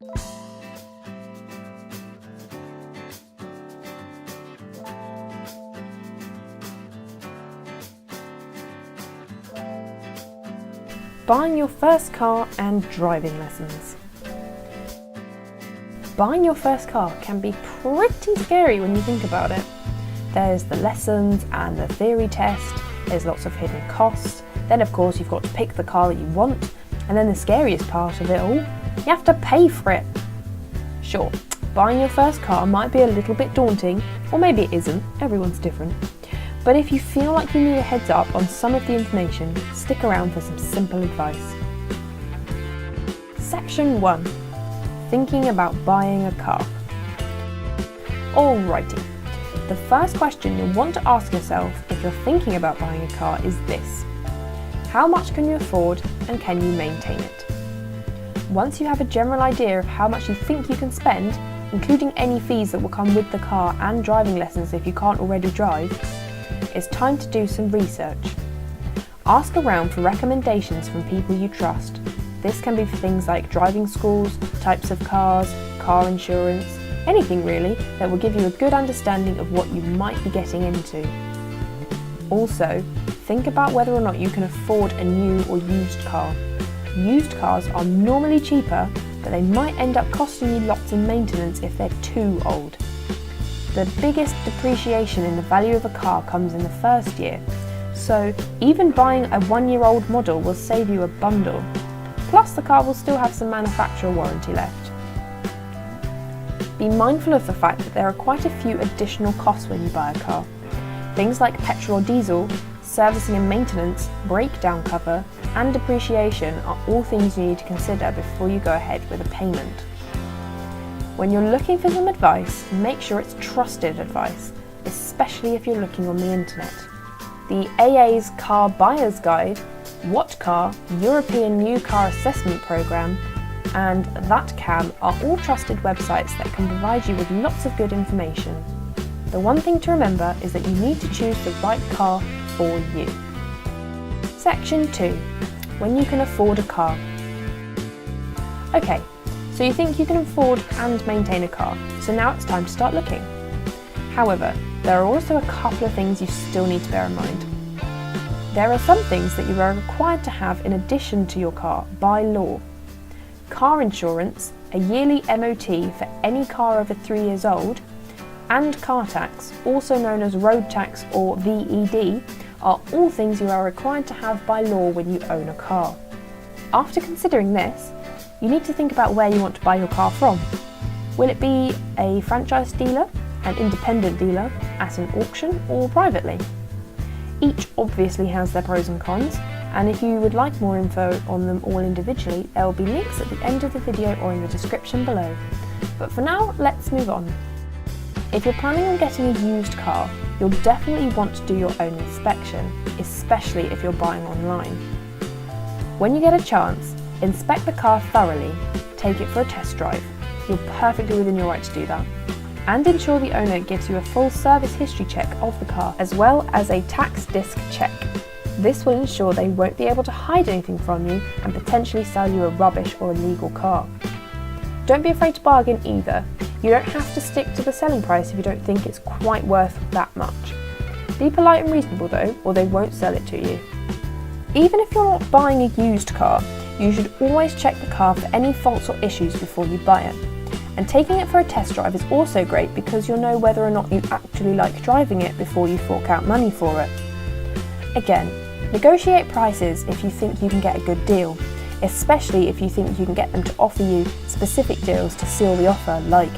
Buying your first car and driving lessons. Buying your first car can be pretty scary when you think about it. There's the lessons and the theory test, there's lots of hidden costs, then of course you've got to pick the car that you want, and then the scariest part of it all, you have to pay for it. Sure, buying your first car might be a little bit daunting, or maybe it isn't, everyone's different. But if you feel like you need a heads up on some of the information, stick around for some simple advice. Section 1. Thinking about buying a car. Alrighty, the first question you'll want to ask yourself if you're thinking about buying a car is this: how much can you afford and can you maintain it? Once you have a general idea of how much you think you can spend, including any fees that will come with the car and driving lessons if you can't already drive, it's time to do some research. Ask around for recommendations from people you trust. This can be for things like driving schools, types of cars, car insurance, anything really that will give you a good understanding of what you might be getting into. Also, think about whether or not you can afford a new or used car. Used cars are normally cheaper, but they might end up costing you lots in maintenance if they're too old. The biggest depreciation in the value of a car comes in the first year, so even buying a 1-year-old model will save you a bundle. Plus the car will still have some manufacturer warranty left. Be mindful of the fact that there are quite a few additional costs when you buy a car. Things like petrol or diesel, servicing and maintenance, breakdown cover, and depreciation are all things you need to consider before you go ahead with a payment. When you're looking for some advice, make sure it's trusted advice, especially if you're looking on the internet. The AA's Car Buyer's Guide, What Car, European New Car Assessment Programme, and That Cam are all trusted websites that can provide you with lots of good information. The one thing to remember is that you need to choose the right car for you. Section 2. When you can afford a car. Okay, so you think you can afford and maintain a car, so now it's time to start looking. However, there are also a couple of things you still need to bear in mind. There are some things that you are required to have in addition to your car by law. Car insurance, a yearly MOT for any car over 3 years old, and car tax, also known as road tax or VED, are all things you are required to have by law when you own a car. After considering this, you need to think about where you want to buy your car from. Will it be a franchise dealer, an independent dealer, at an auction, or privately? Each obviously has their pros and cons, and if you would like more info on them all individually, there will be links at the end of the video or in the description below. But for now, let's move on. If you're planning on getting a used car, you'll definitely want to do your own inspection, especially if you're buying online. When you get a chance, inspect the car thoroughly, take it for a test drive. You're perfectly within your right to do that. And ensure the owner gives you a full service history check of the car, as well as a tax disc check. This will ensure they won't be able to hide anything from you and potentially sell you a rubbish or illegal car. Don't be afraid to bargain either. You don't have to stick to the selling price if you don't think it's quite worth that much. Be polite and reasonable though, or they won't sell it to you. Even if you're not buying a used car, you should always check the car for any faults or issues before you buy it. And taking it for a test drive is also great because you'll know whether or not you actually like driving it before you fork out money for it. Again, negotiate prices if you think you can get a good deal, especially if you think you can get them to offer you specific deals to seal the offer, like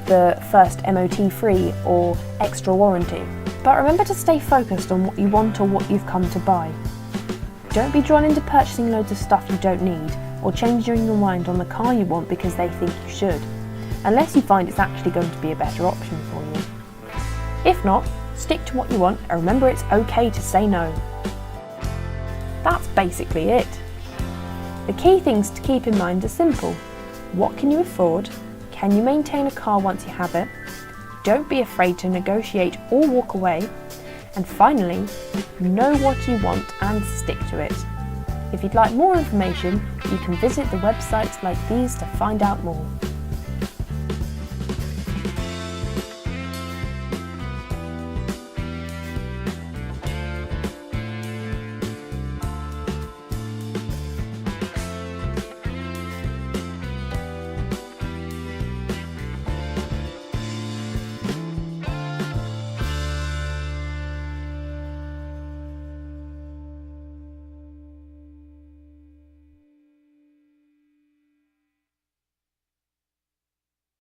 the first MOT free or extra warranty. But remember to stay focused on what you want or what you've come to buy. Don't be drawn into purchasing loads of stuff you don't need, or changing your mind on the car you want because they think you should, unless you find it's actually going to be a better option for you. If not, stick to what you want and remember it's okay to say no. That's basically it. The key things to keep in mind are simple. What can you afford? Can you maintain a car once you have it? Don't be afraid to negotiate or walk away. And finally, know what you want and stick to it. If you'd like more information, You can visit the websites like these to find out more.